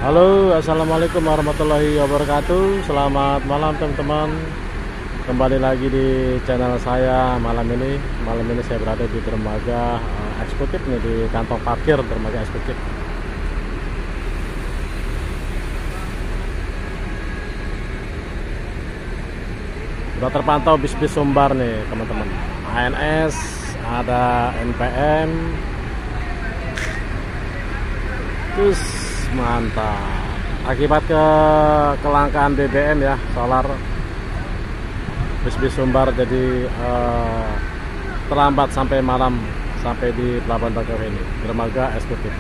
Halo, assalamualaikum warahmatullahi wabarakatuh. Selamat malam teman-teman. Kembali lagi di channel saya malam ini. Malam ini saya berada di dermaga eksekutif nih, di kantong parkir dermaga eksekutif. Sudah terpantau bis-bis Sumbar nih teman-teman. ANS, ada NPM. Terus mantap. Akibat kelangkaan BBM ya, solar, bis-bis Sumbar jadi terlambat sampai malam, sampai di Pelabuhan Bakauheni, dermaga eksekutif.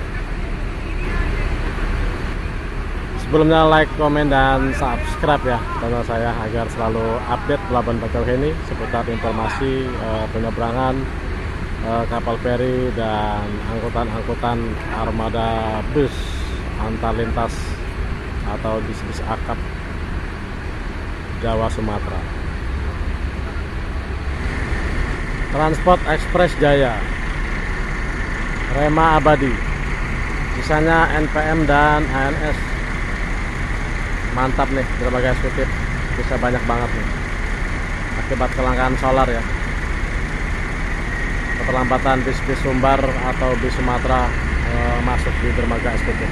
Sebelumnya like, komen, dan subscribe ya channel saya agar selalu update Pelabuhan Bakauheni seputar informasi penyeberangan kapal feri dan angkutan-angkutan armada bus antar lintas atau bis-bis akap Jawa Sumatera. Transport Express Jaya, Rema Abadi, sisanya NPM dan ANS. Mantap nih dermaga eksekutif, bisa banyak banget nih akibat kelangkaan solar ya. Keterlambatan bis-bis Sumbar atau bis Sumatera masuk di dermaga eksekutif.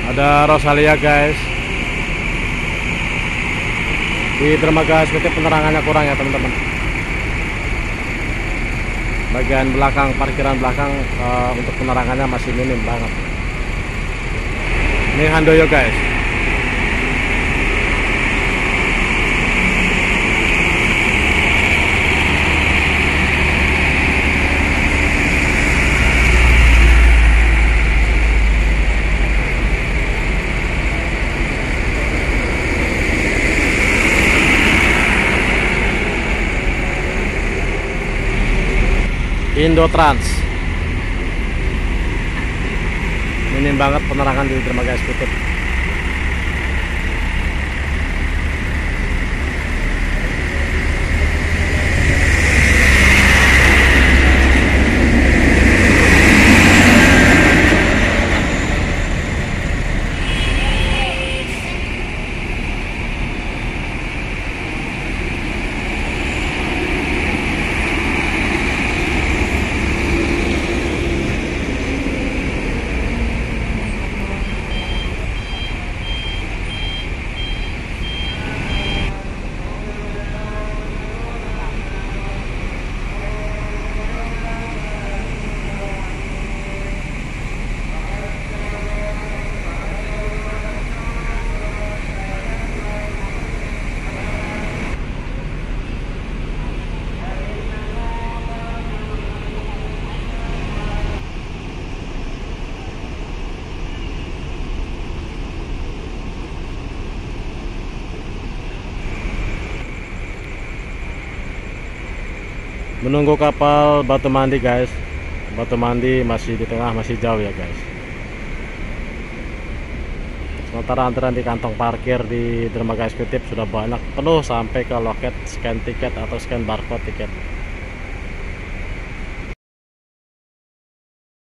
Ada Rosalia guys. Di dermaga eksekutif penerangannya kurang ya teman-teman. Bagian belakang, parkiran belakang untuk penerangannya masih minim banget. Ini Handoyo guys. Indotrans, minim banget penerangan di dermaga eksekutif. Menunggu kapal Batu Mandi guys. Batu Mandi masih di tengah, masih jauh ya guys. Sementara antrean di kantong parkir di dermaga eksekutif sudah banyak, penuh sampai ke loket scan tiket atau scan barcode tiket.